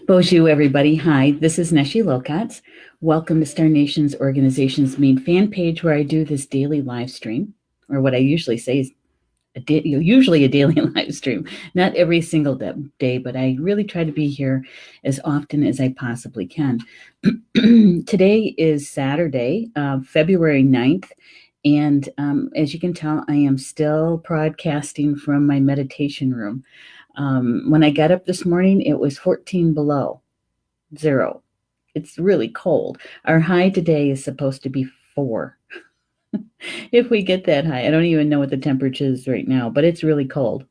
Bonjour, everybody. Hi, this is Neshi Lokotz. Welcome to Star Nations Organization's main fan page where I do this daily live stream, or what I usually say is usually a daily live stream. Not every single day, but I really try to be here as often as I possibly can. Today is Saturday, February 9th, and as you can tell, I am still broadcasting from my meditation room. When I got up this morning, it was 14 below zero. It's really cold. Our high today is supposed to be 4. If we get that high, I don't even know what the temperature is right now, but it's really cold.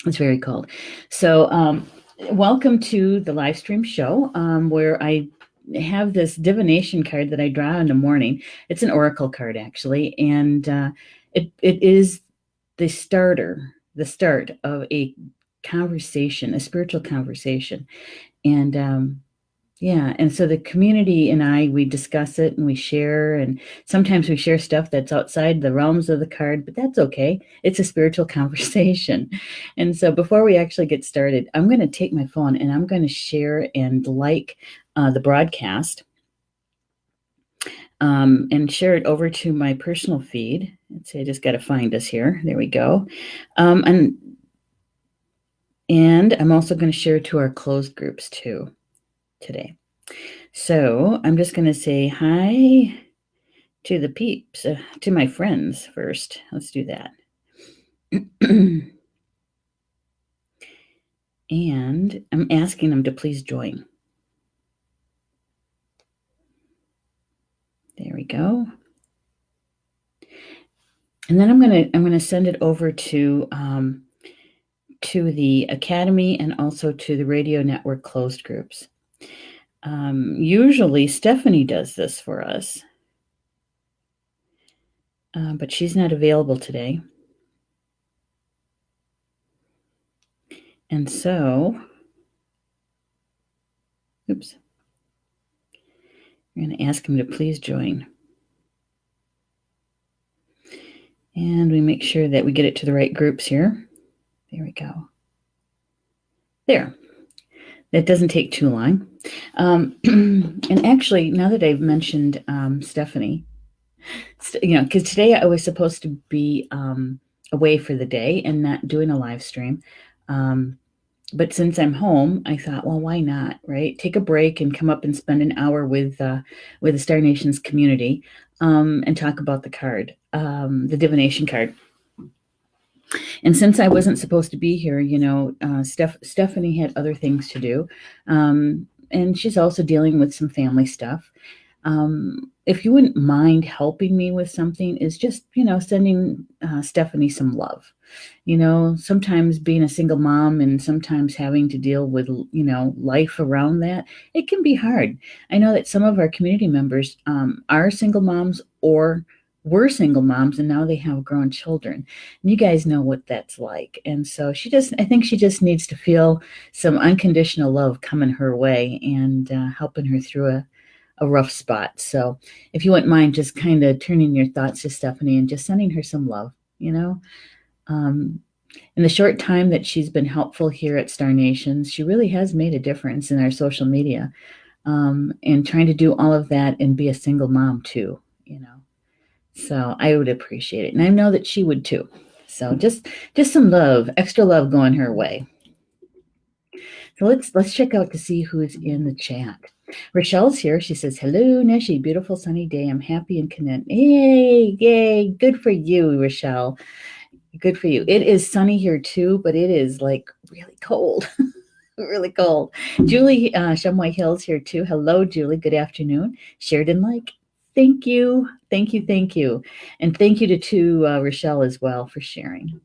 It's very cold. So, welcome to the live stream show where I have this divination card that I draw in the morning. It's an oracle card, actually, and it is the start of a conversation, a spiritual conversation. And and so the community and we discuss it and we share, and sometimes we share stuff that's outside the realms of the card, but that's okay. It's a spiritual conversation. And so before we actually get started, I'm going to take my phone and I'm going to share and like the broadcast and share it over to my personal feed. Let's see, I just got to find us here. There we go. And I'm also going to share it to our closed groups too today. So I'm just going to say hi to the peeps, to my friends first. Let's do that. And I'm asking them to please join. There we go. And then I'm going to send it over to the Academy and also to the Radio Network closed groups. Usually Stephanie does this for us, but she's not available today. And so, I'm going to ask him to please join. And we make sure that we get it to the right groups here. There we go. There. That doesn't take too long. And actually, now that I've mentioned Stephanie, because today I was supposed to be away for the day and not doing a live stream. But since I'm home, I thought, well, why not, right? Take a break and come up and spend an hour with the Star Nations community and talk about the card, the divination card. And since I wasn't supposed to be here, Stephanie had other things to do. And she's also dealing with some family stuff. If you wouldn't mind helping me with something, is just, sending Stephanie some love. Sometimes being a single mom and sometimes having to deal with, life around that, it can be hard. I know that some of our community members are single moms or were single moms, and now they have grown children. And you guys know what that's like. And so I think she just needs to feel some unconditional love coming her way and helping her through a rough spot. So if you wouldn't mind just kind of turning your thoughts to Stephanie and just sending her some love, in the short time that she's been helpful here at Star Nations, she really has made a difference in our social media, and trying to do all of that and be a single mom too, So I would appreciate it. And I know that she would too. So just some love, extra love going her way. So let's check out to see who's in the chat. Rochelle's here. She says, hello, Neshi, beautiful sunny day. I'm happy and content. Yay. Good for you, Rochelle. Good for you. It is sunny here too, but it is like really cold. Really cold. Julie Shumway Hill's here too. Hello, Julie. Good afternoon. Shared and like. Thank you. And thank you to Rochelle as well for sharing.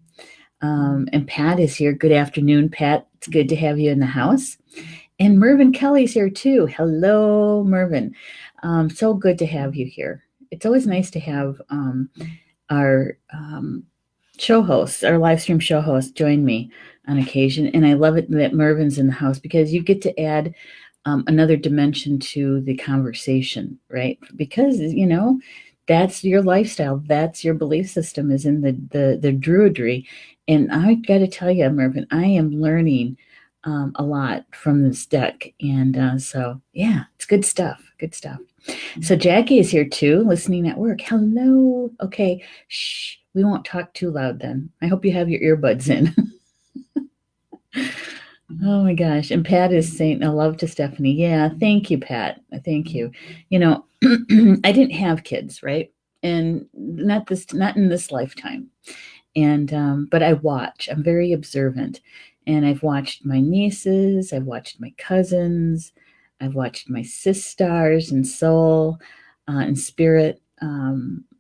And Pat is here. Good afternoon, Pat. It's good to have you in the house. And Mervyn Kelly's here too. Hello, Mervyn. So good to have you here. It's always nice to have our show hosts, our live stream show hosts, join me on occasion. And I love it that Mervyn's in the house because you get to add another dimension to the conversation, right? Because, that's your lifestyle. That's your belief system is in the druidry. And I got to tell you, Mervyn, I am learning a lot from this deck. And so, yeah, it's good stuff. Good stuff. So Jackie is here too, listening at work. Hello. Okay. Shh. We won't talk too loud then. I hope you have your earbuds in. Oh my gosh. And Pat is saying, I love to Stephanie. Yeah. Thank you, Pat. Thank you. You know, I didn't have kids, right? And not in this lifetime. But I watch. I'm very observant, and I've watched my nieces. I've watched my cousins. I've watched my sisters in soul, in spirit,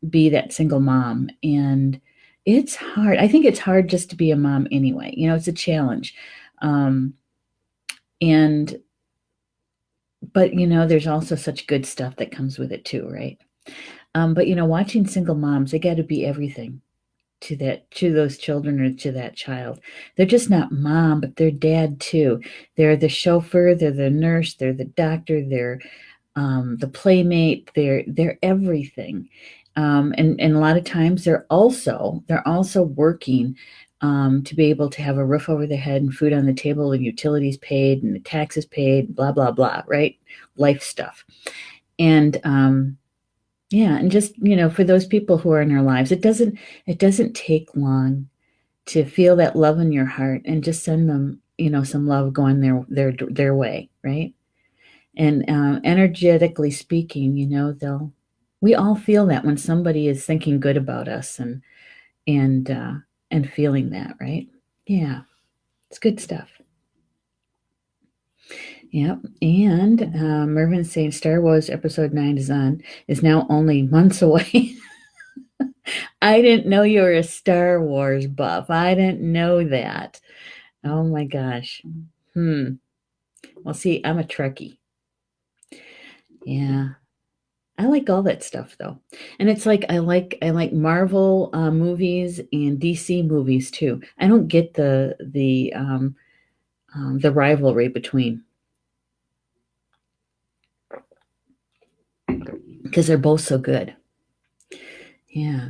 be that single mom, and it's hard. I think it's hard just to be a mom anyway. You know, it's a challenge, um, and but you know, there's also such good stuff that comes with it too, right? But you know, watching single moms, they got to be everything to those children or to that child. They're just not mom, but they're dad too. They're the chauffeur, they're the nurse, they're the doctor, they're the playmate, they're everything. And a lot of times they're also working to be able to have a roof over their head and food on the table and utilities paid and the taxes paid, blah blah blah, right? Life stuff. And yeah, and just, you know, for those people who are in our lives, it doesn't take long to feel that love in your heart and just send them, you know, some love going their way, right? And energetically speaking, you know, we all feel that when somebody is thinking good about us and uh, and feeling that, right? Yeah, it's good stuff. Yep. And Mervin's saying Star Wars Episode 9 is now only months away. I didn't know you were a Star Wars buff. I didn't know that. Oh my gosh. Hmm. Well, see, I'm a Trekkie. Yeah. I like all that stuff though. And it's like I like Marvel movies and DC movies too. I don't get the rivalry between, because they're both so good. Yeah.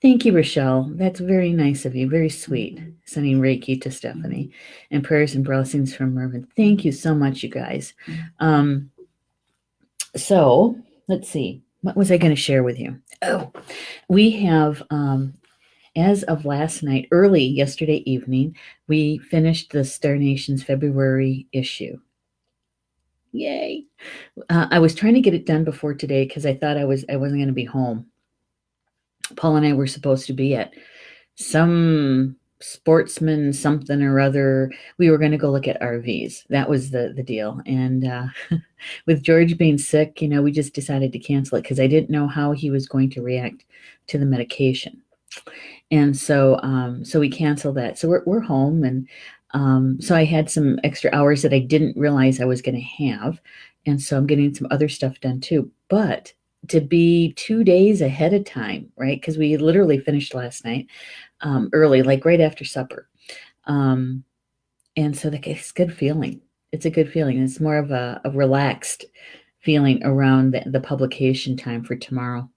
Thank you, Rochelle. That's very nice of you. Very sweet. Sending Reiki to Stephanie and prayers and blessings from Mervin. Thank you so much, you guys. So let's see. What was I going to share with you? Oh, we have, as of last night, early yesterday evening, we finished the Star Nation's February issue. Yay! I was trying to get it done before today because I thought I wasn't going to be home. Paul and I were supposed to be at some sportsman something or other. We were going to go look at RVs. That was the deal. And with George being sick, you know, we just decided to cancel it because I didn't know how he was going to react to the medication. And so we canceled that. So we're home, and so I had some extra hours that I didn't realize I was going to have, and so I'm getting some other stuff done too. But to be 2 days ahead of time, right? Because we literally finished last night early, like right after supper, um, and so it's a good feeling. It's a good feeling. It's more of a relaxed feeling around the publication time for tomorrow.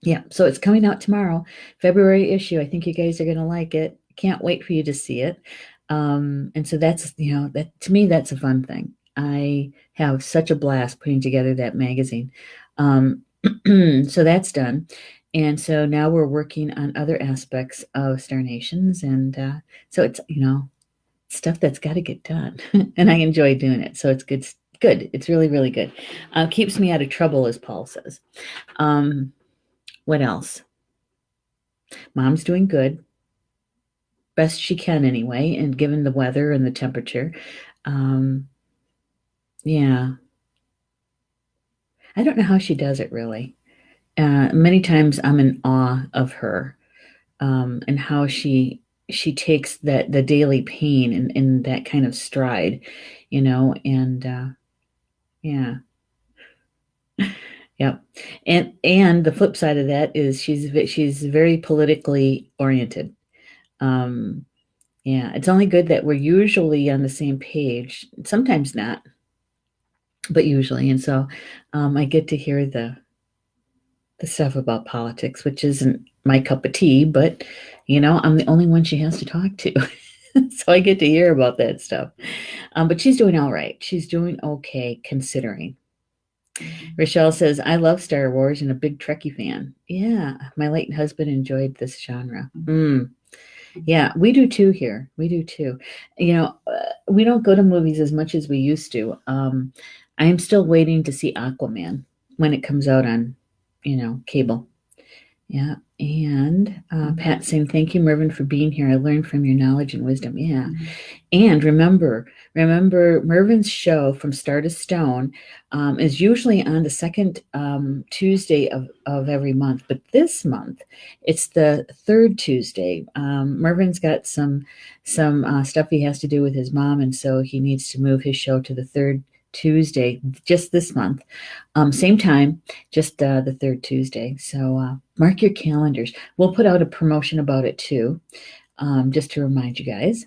Yeah, so it's coming out tomorrow, February issue. I think you guys are going to like it. Can't wait for you to see it. And so that's, you know, that to me, that's a fun thing. I have such a blast putting together that magazine. So that's done. And so now we're working on other aspects of Star Nations. And so it's, you know, stuff that's got to get done. And I enjoy doing it. So it's good. Good. It's really, really good. Keeps me out of trouble, as Paul says. What else? Mom's doing good. Best she can anyway, and given the weather and the temperature. Yeah. I don't know how she does it really. Many times I'm in awe of her, and how she takes the daily pain in that kind of stride, you know, and yeah. Yep. And the flip side of that is she's very politically oriented. Um, yeah, it's only good that we're usually on the same page. Sometimes not, but usually. And so I get to hear the stuff about politics, which isn't my cup of tea, but you know, I'm the only one she has to talk to. So I get to hear about that stuff. But she's doing all right. She's doing okay considering. Rochelle says, I love Star Wars and a big Trekkie fan. Yeah, my late husband enjoyed this genre. Yeah, we do too here. We do too. We don't go to movies as much as we used to. I am still waiting to see Aquaman when it comes out on, cable. Yeah. And Pat saying, thank you, Mervyn, for being here. I learned from your knowledge and wisdom. Yeah. And remember, Mervyn's show from Star to Stone is usually on the second Tuesday of every month. But this month, it's the third Tuesday. Mervyn's got some stuff he has to do with his mom, and so he needs to move his show to the third Tuesday just this month. Same time, just the third Tuesday. So mark your calendars. We'll put out a promotion about it too, just to remind you guys.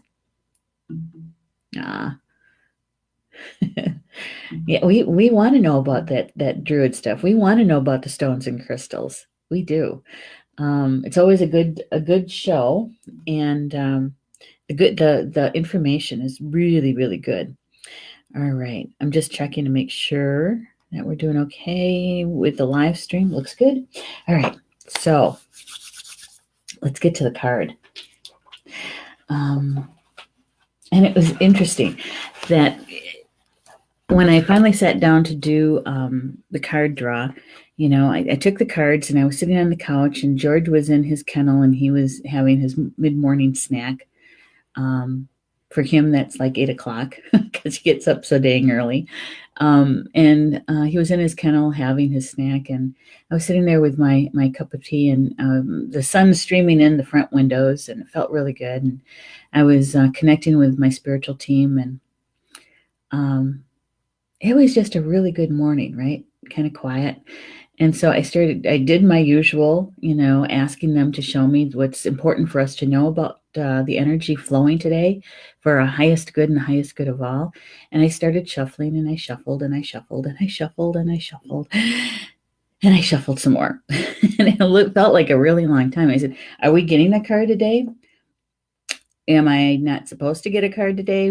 Yeah, we want to know about that druid stuff. We want to know about the stones and crystals. We do. It's always a good show, and the information is really, really good. All right, I'm just checking to make sure that we're doing okay with the live stream. Looks good. All right, so let's get to the card. And it was interesting that when I finally sat down to do the card draw, I took the cards and I was sitting on the couch, and George was in his kennel and he was having his mid-morning snack. For him, that's like 8 o'clock because he gets up so dang early. And he was in his kennel having his snack, and I was sitting there with my cup of tea, and the sun streaming in the front windows, and it felt really good. And I was connecting with my spiritual team, and it was just a really good morning, right? Kind of quiet. And so I did my usual, asking them to show me what's important for us to know about the energy flowing today for our highest good and the highest good of all. And I started shuffling, and I shuffled, and I shuffled, and I shuffled, and I shuffled, and I shuffled some more. And it felt like a really long time. I said, are we getting a card today? Am I not supposed to get a card today?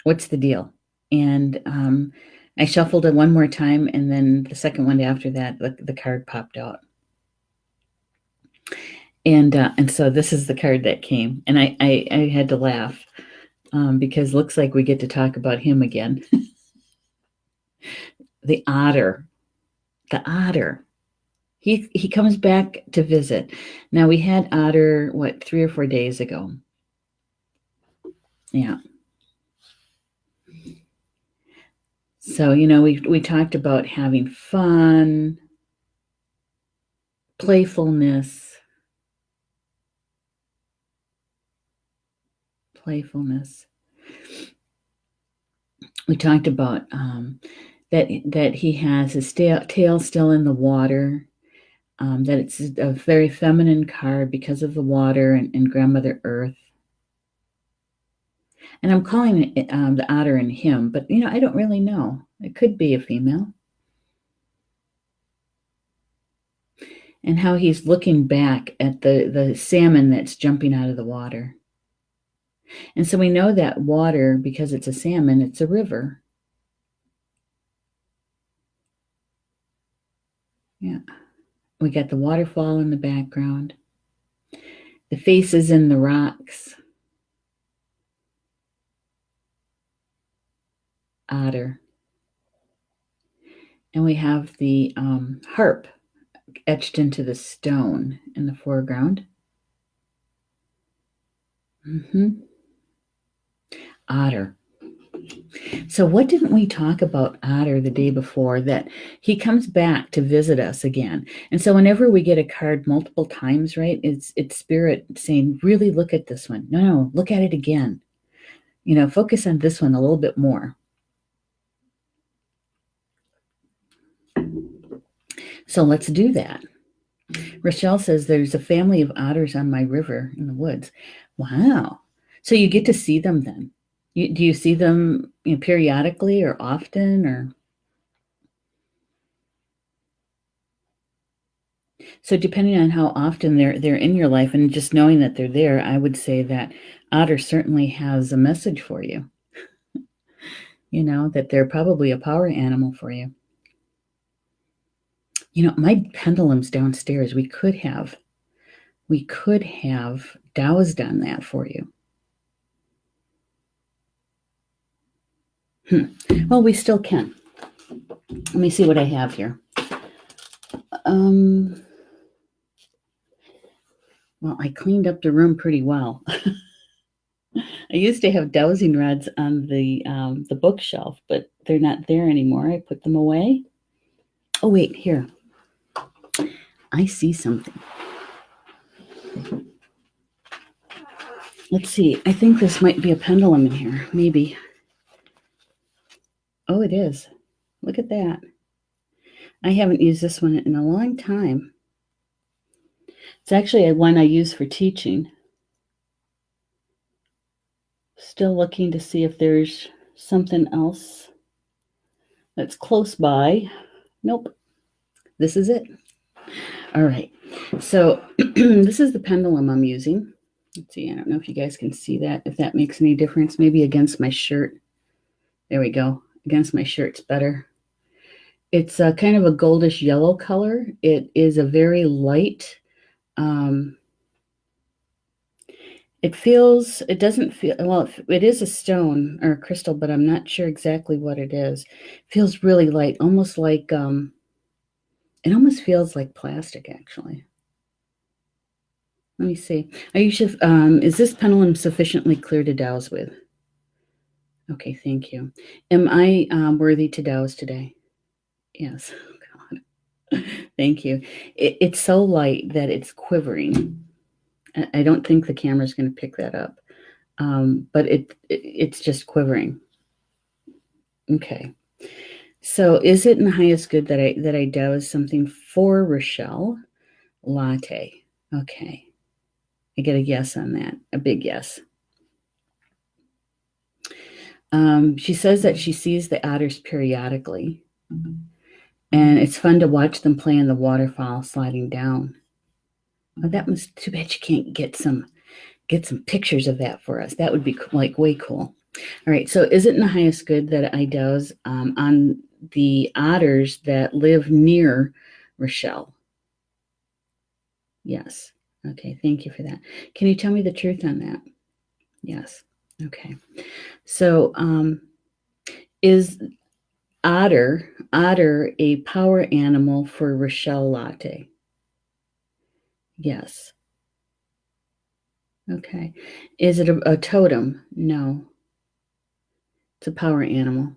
What's the deal? And I shuffled it one more time, and then the second one after that, the card popped out. And so this is the card that came, and I had to laugh because it looks like we get to talk about him again. The Otter. The Otter. He comes back to visit. Now, we had Otter, 3 or 4 days ago. Yeah. So, we talked about having fun, playfulness. We talked about that he has his tail still in the water, that it's a very feminine card because of the water and Grandmother Earth. And I'm calling it the Otter and him, but I don't really know. It could be a female. And how he's looking back at the salmon that's jumping out of the water. And so we know that water, because it's a salmon, it's a river. Yeah. We got the waterfall in the background. The faces in the rocks. Otter. And we have the harp etched into the stone in the foreground. Otter. So what didn't we talk about Otter the day before? That he comes back to visit us again. And so whenever we get a card multiple times, right, it's Spirit saying, really look at this one. No, look at it again. Focus on this one a little bit more. So let's do that. Rochelle says there's a family of otters on my river in the woods. Wow. So you get to see them then. Do you see them periodically or often? Or So depending on how often they're in your life and just knowing that they're there, I would say that Otter certainly has a message for you. That they're probably a power animal for you. My pendulum's downstairs. We could have Dow's done that for you. Well, we still can. Let me see what I have here. Well, I cleaned up the room pretty well. I used to have dowsing rods on the bookshelf, but they're not there anymore. I put them away. Oh, wait, here. I see something. Let's see. I think this might be a pendulum in here. Maybe. Oh, it is. Look at that. I haven't used this one in a long time. It's actually one I use for teaching. Still looking to see if there's something else that's close by. Nope. This is it. All right. So this is the pendulum I'm using. Let's see. I don't know if you guys can see that, if that makes any difference. Maybe against my shirt. There we go. Against my shirt's better. It's kind of a goldish yellow color. It is a very light. It doesn't feel, well, it is a stone or a crystal, but I'm not sure exactly what it is. It feels really light, almost like, it almost feels like plastic, actually. Let me see. Is this pendulum sufficiently clear to douse with? Okay, thank you. Am I worthy to douse today? Yes. Oh, God. Thank you. It's so light that it's quivering. I don't think the camera's going to pick that up, but it's just quivering. Okay. So is it in the highest good that I douse something for Rochelle? Latte. Okay. I get a yes on that, a big yes. She says that she sees the otters periodically, and it's fun to watch them play in the waterfall sliding down. Oh, that was too bad you can't get some pictures of that for us. That would be like way cool. All right. So is it in the highest good that I douse on the otters that live near Rochelle? Yes. Okay. Thank you for that. Can you tell me the truth on that? Yes. Okay. So is Otter a power animal for Rochelle Latte? Yes. Okay. Is it a totem? No. It's a power animal.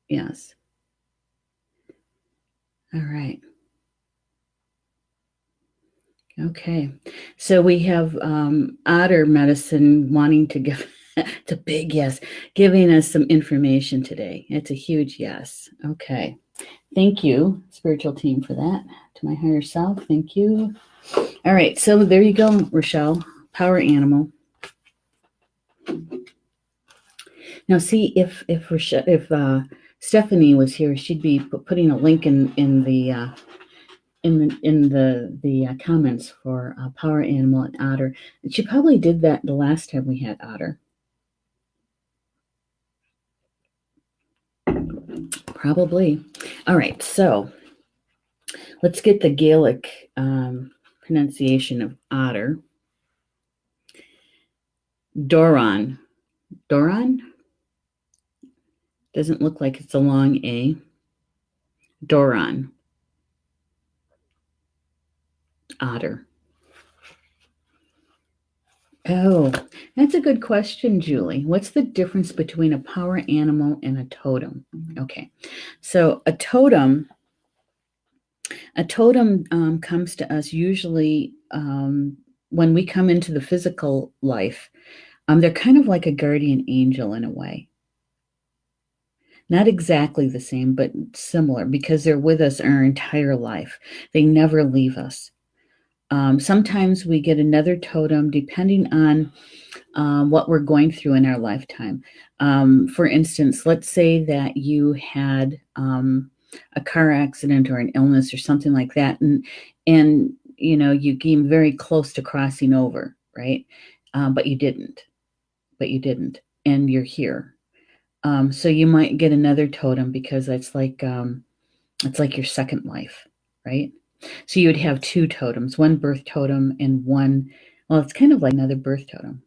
Yes. All right. Okay. So we have Otter medicine wanting to give, it's a big yes, giving us some information today. It's a huge yes. Okay. Thank you, spiritual team, for that. To my higher self, thank you. All right. So there you go, Rochelle, power animal. Now, see if Stephanie was here, she'd be putting a link in the comments for power animal and Otter. And she probably did that the last time we had Otter. Probably. All right, so let's get the Gaelic pronunciation of Otter. Dobhran. Dobhran? Doesn't look like it's a long A. Dobhran. Otter. Oh, that's a good question, Julie. What's the difference between a power animal and a totem? Okay, so a totem comes to us usually when we come into the physical life. They're kind of like a guardian angel in a way. Not exactly the same, but similar, because they're with us our entire life. They never leave us. Sometimes we get another totem depending on what we're going through in our lifetime. For instance, let's say that you had a car accident or an illness or something like that, and you came very close to crossing over, right? But you didn't. And you're here. So you might get another totem because it's like your second life, right? So you would have two totems, one birth totem and one, well, it's kind of like another birth totem.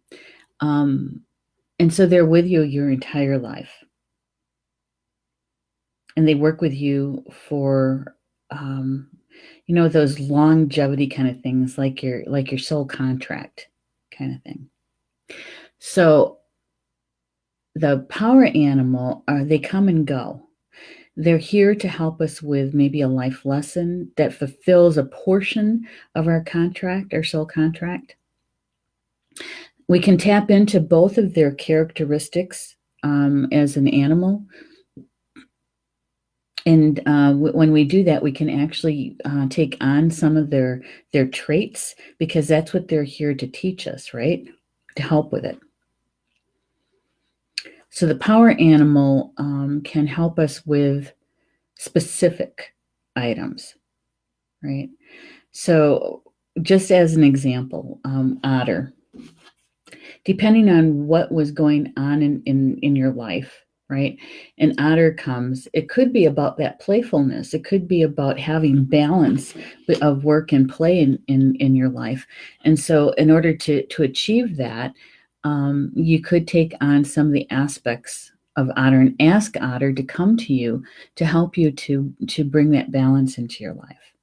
And so they're with you your entire life. And they work with you for, those longevity kind of things, like your soul contract kind of thing. So the power animal, they come and go. They're here to help us with maybe a life lesson that fulfills a portion of our contract, our soul contract. We can tap into both of their characteristics as an animal. And when we do that, we can actually take on some of their traits, because that's what they're here to teach us, right? To help with it. So the power animal can help us with specific items, right? So just as an example, Otter, depending on what was going on in your life, right? An Otter comes, it could be about that playfulness. It could be about having balance of work and play in your life. And so in order to achieve that, you could take on some of the aspects of Otter and ask Otter to come to you to help you to bring that balance into your life.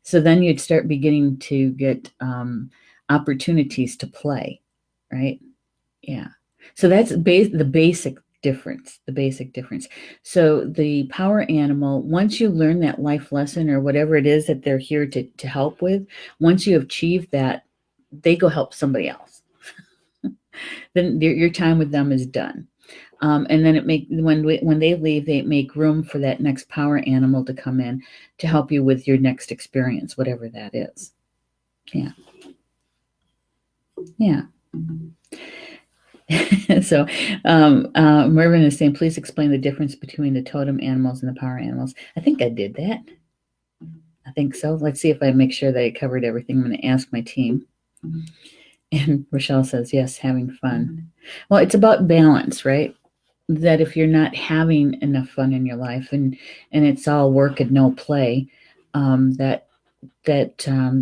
So then you'd start beginning to get opportunities to play, right? Yeah. So that's the basic difference. So the power animal, once you learn that life lesson or whatever it is that they're here to help with, once you achieve that, they go help somebody else. Then your time with them is done. And then when they leave, they make room for that next power animal to come in to help you with your next experience, whatever that is. Yeah. Yeah. So Mervyn is saying, please explain the difference between the totem animals and the power animals. I think I did that. I think so. Let's see if I make sure that I covered everything. I'm going to ask my team. And Rochelle says, yes, having fun. Well, it's about balance, right? That if you're not having enough fun in your life and it's all work and no play, that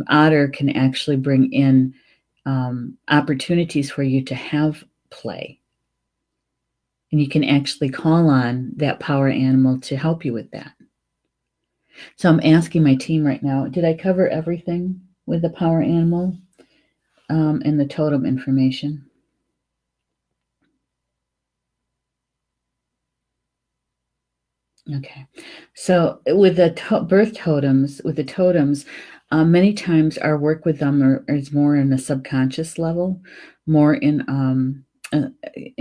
Otter can actually bring in opportunities for you to have play. And you can actually call on that power animal to help you with that. So I'm asking my team right now, did I cover everything with the power animal and the totem information? Okay. So with the birth totems, many times our work with them is more in the subconscious level, more in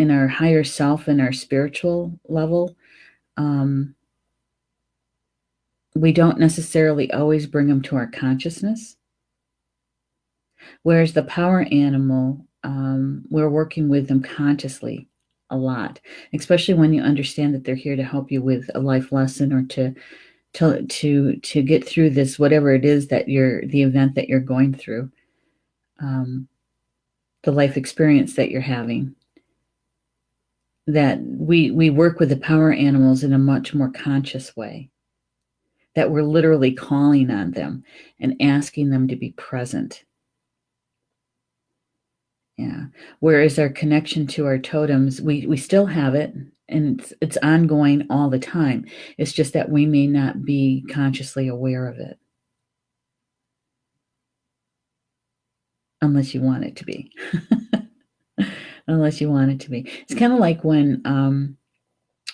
our higher self and our spiritual level. We don't necessarily always bring them to our consciousness. Whereas the power animal, we're working with them consciously a lot, especially when you understand that they're here to help you with a life lesson or to get through this, whatever it is that the event that you're going through, the life experience that you're having. That we work with the power animals in a much more conscious way. That we're literally calling on them and asking them to be present. Yeah. Whereas our connection to our totems, we still have it, and it's ongoing all the time. It's just that we may not be consciously aware of it. Unless you want it to be. Unless you want it to be. It's kind of like when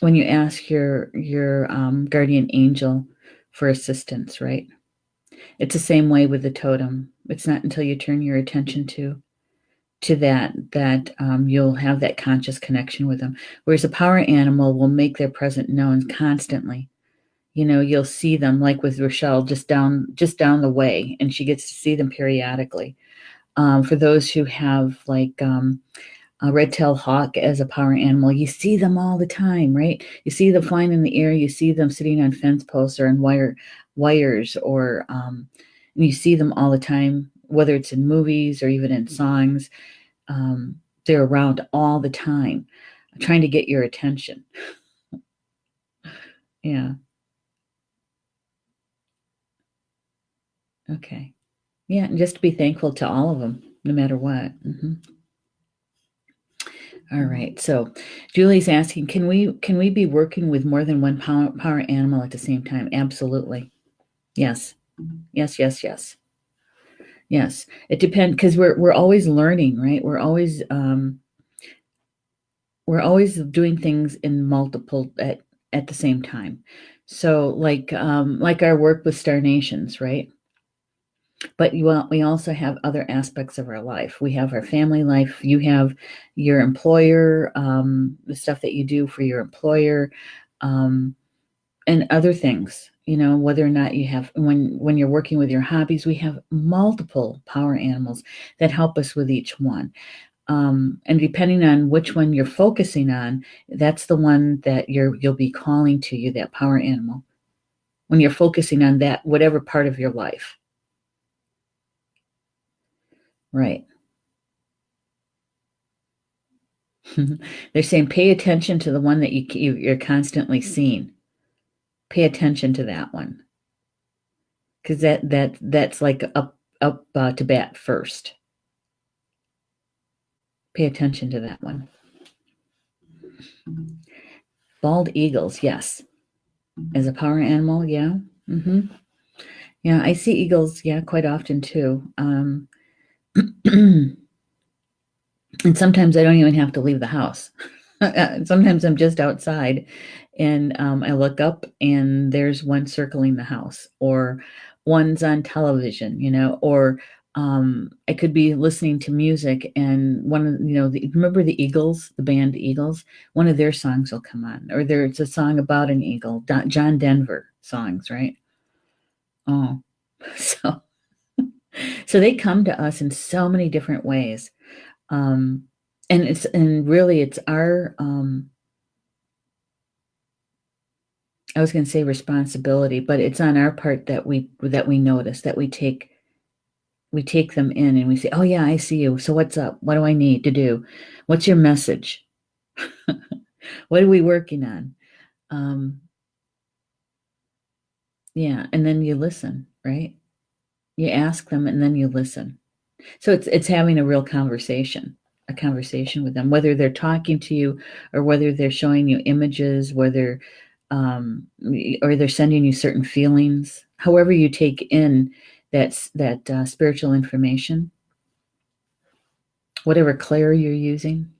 you ask your guardian angel for assistance, right? It's the same way with the totem. It's not until you turn your attention to that you'll have that conscious connection with them. Whereas a power animal will make their presence known constantly. You'll see them, like with Rochelle, just down the way, and she gets to see them periodically. For those who have like a red-tailed hawk as a power animal. You see them all the time, right? You see them flying in the air. You see them sitting on fence posts or on wires, or you see them all the time, whether it's in movies or even in songs. They're around all the time, trying to get your attention. Yeah. Okay. Yeah, and just to be thankful to all of them, no matter what. All right. So Julie's asking, can we be working with more than one power animal at the same time? Absolutely. Yes. Yes, yes, yes. Yes. It depends, because we're always learning, right? We're always doing things in multiple at the same time. So like our work with Star Nations, right? But we also have other aspects of our life. We have our family life. You have your employer, the stuff that you do for your employer, and other things. Whether or not you have, when you're working with your hobbies, we have multiple power animals that help us with each one. And depending on which one you're focusing on, that's the one that you'll be calling to you, that power animal, when you're focusing on that, whatever part of your life. Right. They're saying pay attention to the one that you're constantly seeing. Pay attention to that one, because that's like up to bat first. Pay attention to that one. Bald eagles, yes. As a power animal, yeah. Yeah, I see eagles, yeah, quite often too. And sometimes I don't even have to leave the house. Sometimes I'm just outside and I look up and there's one circling the house, or one's on television, or I could be listening to music and one of, remember the Eagles, the band Eagles? One of their songs will come on, or there's a song about an eagle, John Denver songs, right? Oh, so they come to us in so many different ways. And really it's our, I was going to say responsibility, but it's on our part that we notice, that we take them in and we say, oh yeah, I see you. So what's up? What do I need to do? What's your message? What are we working on? Yeah. And then you listen, right? You ask them and then you listen. So it's having a real conversation with them, whether they're talking to you or whether they're showing you images, whether or they're sending you certain feelings. However you take in that spiritual information, whatever clair you're using.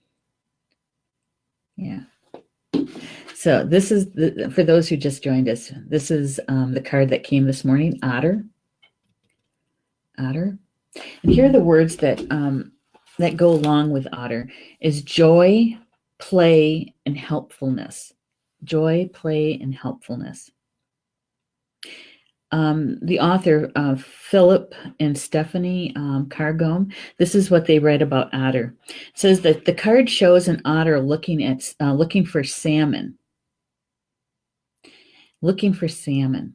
Yeah. So this is for those who just joined us. This is the card that came this morning. Otter. And here are the words that go along with Otter: is joy, play, and helpfulness. Joy, play, and helpfulness. The author, Philip and Stephanie Cargome, this is what they read about Otter. It says that the card shows an otter looking for salmon. Looking for salmon.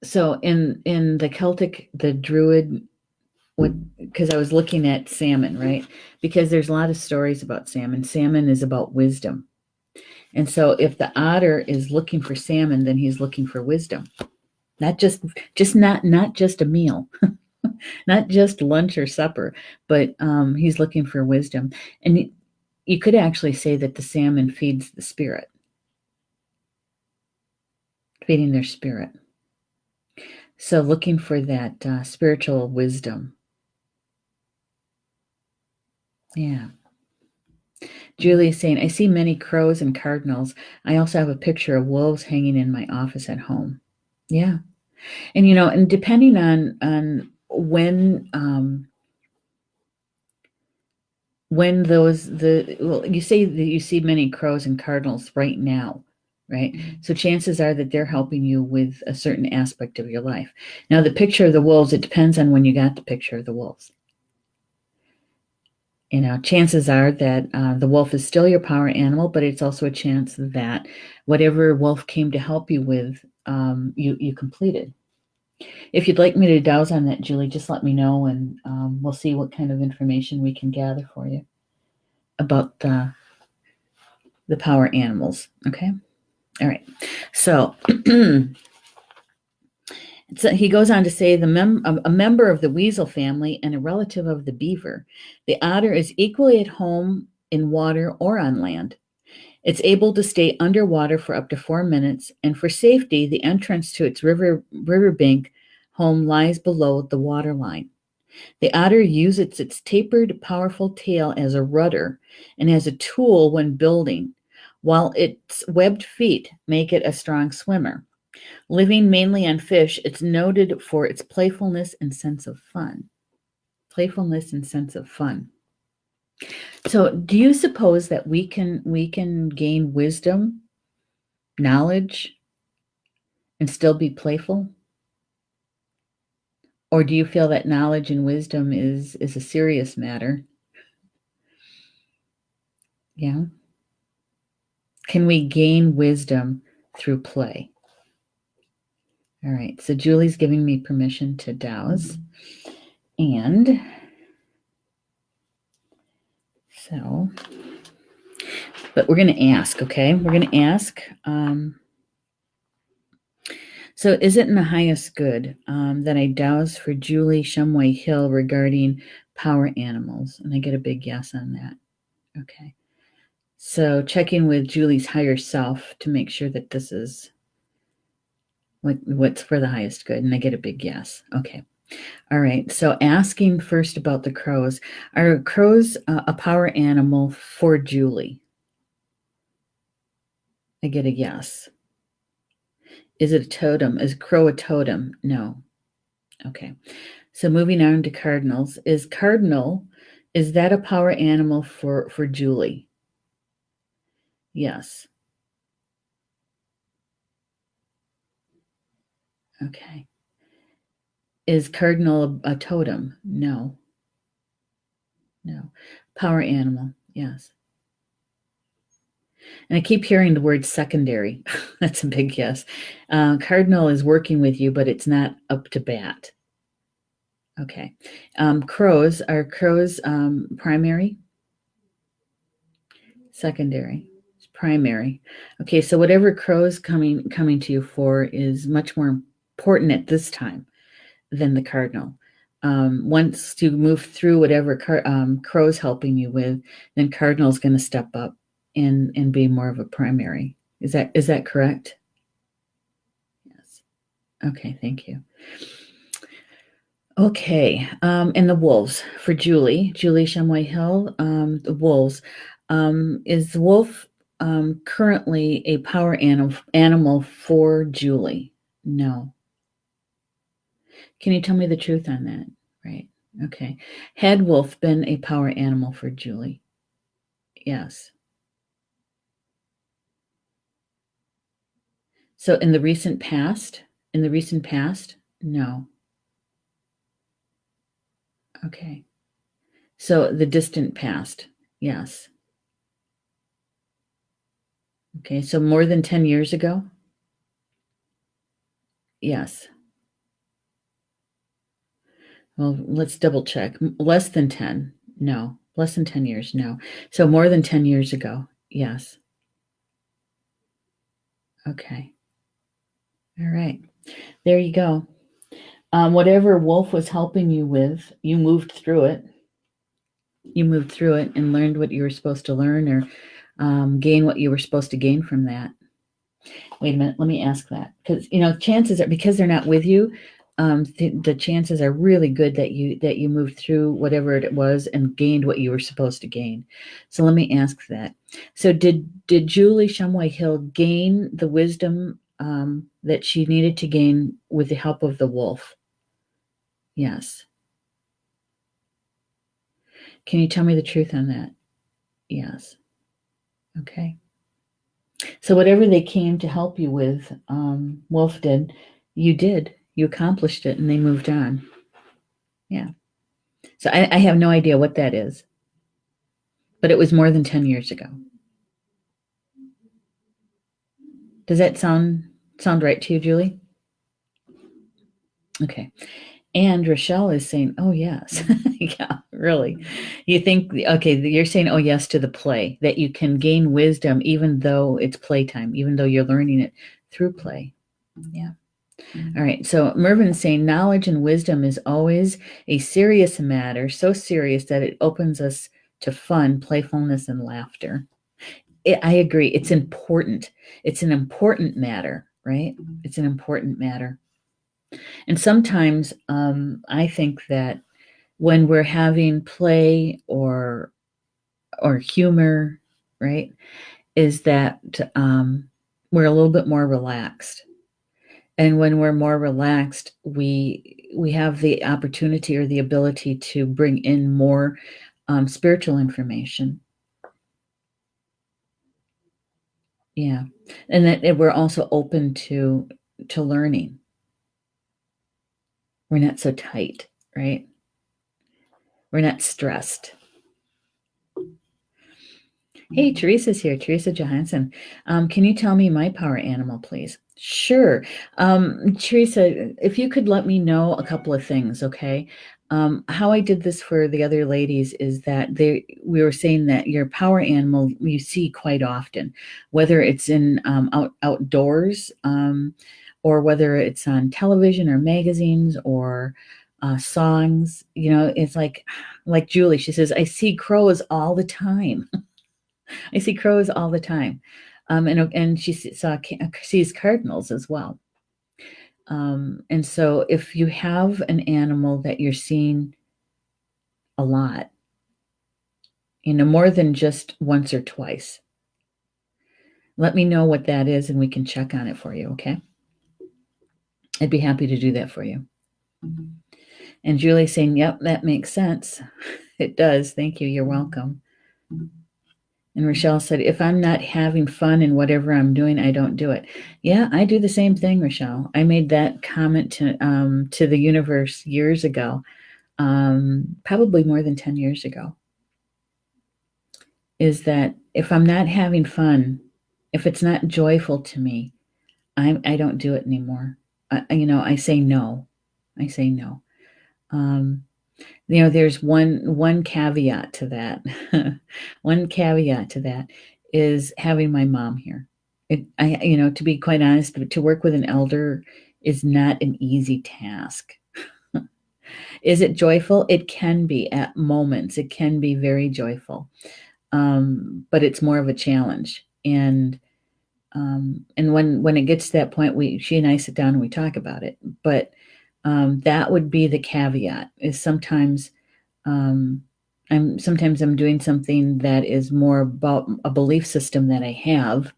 So in the Celtic, the Druid, because I was looking at salmon, right? Because there's a lot of stories about salmon. Salmon is about wisdom. And so if the otter is looking for salmon, then he's looking for wisdom. Not just a meal, not just lunch or supper, but he's looking for wisdom. And you could actually say that the salmon feeds the spirit, feeding their spirit. So looking for that spiritual wisdom. Yeah. Julie is saying, I see many crows and cardinals. I also have a picture of wolves hanging in my office at home. Yeah. And, and depending on when you say that you see many crows and cardinals right now, right? So chances are that they're helping you with a certain aspect of your life. Now, the picture of the wolves, it depends on when you got the picture of the wolves. chances are that the wolf is still your power animal, but it's also a chance that whatever wolf came to help you with, you completed. If you'd like me to douse on that, Julie, just let me know, and we'll see what kind of information we can gather for you about the power animals. Okay? All right. So he goes on to say a member of the weasel family and a relative of the beaver. The otter is equally at home in water or on land. It's able to stay underwater for up to 4 minutes, and for safety, the entrance to its riverbank home lies below the waterline. The otter uses its tapered, powerful tail as a rudder and as a tool when building, while its webbed feet make it a strong swimmer. Living mainly on fish, it's noted for its playfulness and sense of fun. Playfulness and sense of fun. So, do you suppose that we can gain wisdom, knowledge, and still be playful? Or do you feel that knowledge and wisdom is a serious matter? Yeah. Can we gain wisdom through play? All right. So Julie's giving me permission to douse. And so, but we're going to ask, okay? We're going to ask. So is it in the highest good that I douse for Julie Shumway Hill regarding power animals? And I get a big yes on that. Okay. So checking with Julie's higher self to make sure that this is what's for the highest good. And I get a big yes. Okay. All right. So asking first about the crows. Are crows a power animal for Julie? I get a yes. Is it a totem? Is crow a totem? No. Okay. So moving on to cardinals. Is that a power animal for Julie? Yes. Okay. Is cardinal a totem? No. No. Power animal. Yes. And I keep hearing the word secondary. That's a big yes. Cardinal is working with you, but it's not up to bat. Okay. Crows. Are crows primary? Secondary. Primary. Okay, so whatever crow's coming to you for is much more important at this time than the cardinal. Once you move through whatever crow's helping you with, then cardinal's going to step up and be more of a primary. Is that correct? Yes. Okay, thank you. Okay, and the wolves for Julie Shumway Hill. The wolves. Is the wolf currently a power animal for Julie? No. Can you tell me the truth on that? Right. Okay. Had wolf been a power animal for Julie? Yes. So in the recent past? No. Okay. So the distant past? Yes. Okay. So more than 10 years ago? Yes. Well, let's double check. Less than 10? No. Less than 10 years? No. So more than 10 years ago? Yes. Okay. All right. There you go. Whatever wolf was helping you with, you moved through it. You moved through it and learned what you were supposed to learn, or gain what you were supposed to gain from that. Wait a minute. Let me ask that, because chances are, because they're not with you, the chances are really good that you moved through whatever it was and gained what you were supposed to gain. So let me ask that. So did Julie Shumway Hill gain the wisdom that she needed to gain with the help of the wolf? Yes. Can you tell me the truth on that? Yes. Okay. So whatever they came to help you with, Wolf did. You accomplished it, and they moved on. Yeah. So I have no idea what that is. but it was more than 10 years ago. Does that sound right to you, Julie? Okay. And Rochelle is saying, oh, yes. Yeah, really. You think, okay, you're saying, oh, yes, to the play, that you can gain wisdom even though it's playtime, even though you're learning it through play. Yeah. All right. So Mervyn is saying, knowledge and wisdom is always a serious matter, so serious that it opens us to fun, playfulness, and laughter. I agree. It's important. It's an important matter, right? It's an important matter. And sometimes I think that when we're having play or humor, right, is that we're a little bit more relaxed. And when we're more relaxed, we have the opportunity or the ability to bring in more spiritual information. Yeah, and that we're also open to learning. We're not so tight, right? We're not stressed. Hey, Teresa's here. Teresa Johansson. Can you tell me my power animal, please? Sure. Teresa, if you could let me know a couple of things, okay? How I did this for the other ladies is that we were saying that your power animal you see quite often, whether it's in outdoors, or whether it's on television or magazines or songs. You know, it's like Julie. She says, "I see crows all the time." I see crows all the time, and she sees cardinals as well. And so, if you have an animal that you're seeing a lot, more than just once or twice, let me know what that is, and we can check on it for you. Okay? I'd be happy to do that for you. And Julie's saying, "Yep, that makes sense. It does. Thank you. You're welcome." And Rochelle said, if I'm not having fun in whatever I'm doing, I don't do it. Yeah, I do the same thing, Rochelle. I made that comment to the universe years ago, probably more than 10 years ago, is that if I'm not having fun, if it's not joyful to me, I don't do it anymore. I say no. I say no. There's one caveat to that. One caveat to that is having my mom here. To be quite honest, to work with an elder is not an easy task. Is it joyful? It can be at moments. It can be very joyful, but it's more of a challenge. And when it gets to that point, she and I sit down and we talk about it. But that would be the caveat. Is sometimes I'm doing something that is more about a belief system that I have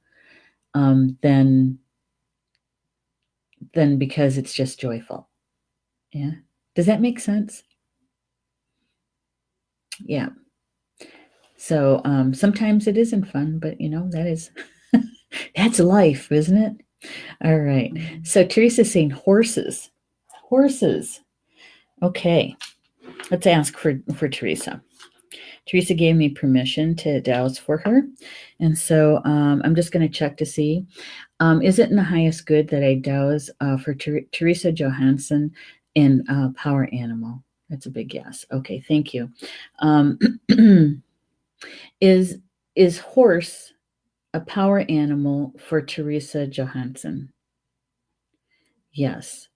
than because it's just joyful. Yeah. Does that make sense? Yeah. So sometimes it isn't fun, but that is that's life, isn't it? All right. So Teresa's saying horses. Horses. Okay. Let's ask for Teresa. Teresa gave me permission to douse for her. And so I'm just going to check to see, is it in the highest good that I douse for Teresa Johansson in Power Animal? That's a big yes. Okay, thank you. Is horse a power animal for Teresa Johansson? Yes.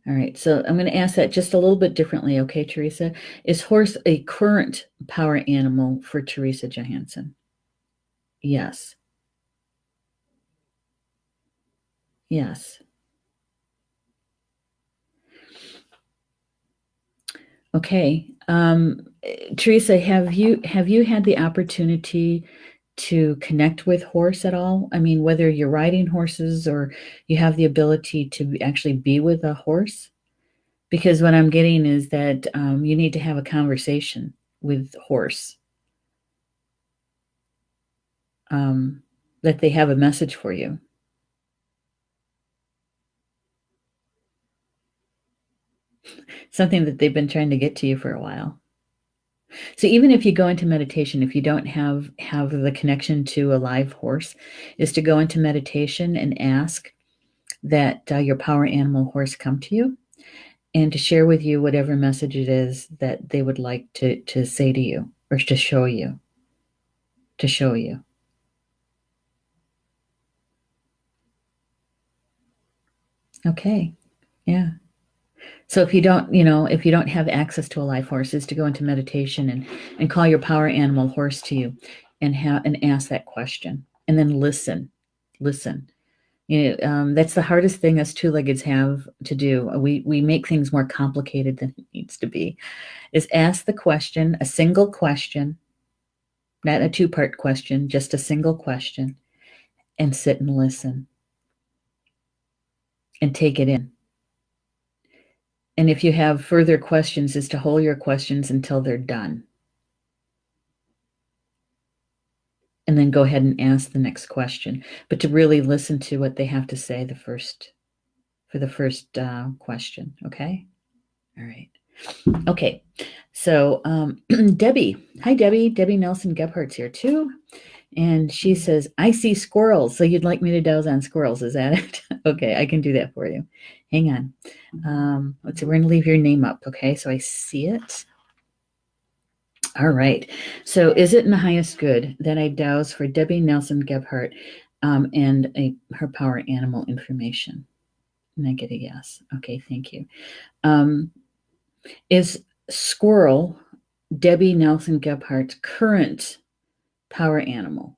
All right, so I'm going to ask that just a little bit differently, okay, Teresa? Is horse a current power animal for Teresa Johansson? Yes. Yes. Okay. Teresa, have you had the opportunity to connect with horse at all? I mean, whether you're riding horses or you have the ability to actually be with a horse? Because what I'm getting is that you need to have a conversation with horse. That they have a message for you. Something that they've been trying to get to you for a while. So even if you go into meditation, if you don't have the connection to a live horse, is to go into meditation and ask that your power animal horse come to you and to share with you whatever message it is that they would like to say to you or to show you. To show you. Okay. Yeah. So if you don't, if you don't have access to a live horse, is to go into meditation and call your power animal horse to you and ask that question and then listen. Listen. That's the hardest thing us two-leggeds have to do. We make things more complicated than it needs to be. Is ask the question, a single question, not a two-part question, just a single question, and sit and listen and take it in. And if you have further questions, is to hold your questions until they're done. And then go ahead and ask the next question, but to really listen to what they have to say for the first question. Okay. All right. Okay. So Debbie, hi Debbie Nelson Gebhardt's here too. And she says, I see squirrels. So you'd like me to doze on squirrels. Is that it? Okay, I can do that for you. Hang on. Let's see, we're going to leave your name up. Okay, so I see it. All right. So is it in the highest good that I douse for Debbie Nelson Gebhardt and her power animal information? And I get a yes. Okay, thank you. Is squirrel Debbie Nelson Gebhardt's current power animal?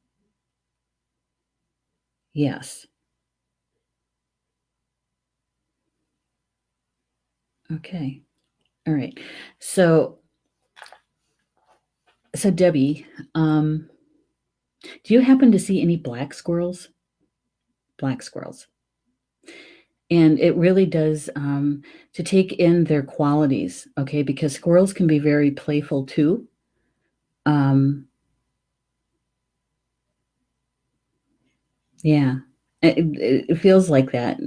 Yes. Okay. All right. So Debbie, do you happen to see any black squirrels? Black squirrels. And it really does to take in their qualities, okay? Because squirrels can be very playful too. Yeah, it feels like that.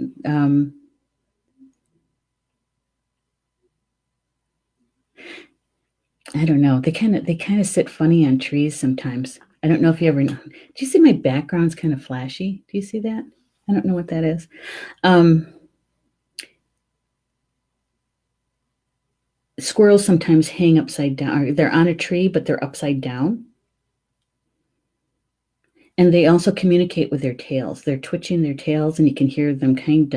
I don't know. They kind of sit funny on trees sometimes. I don't know if you ever know. Do you see my background's kind of flashy? Do you see that? I don't know what that is. Squirrels sometimes hang upside down. Or they're on a tree, but they're upside down. And they also communicate with their tails. They're twitching their tails, and you can hear them kind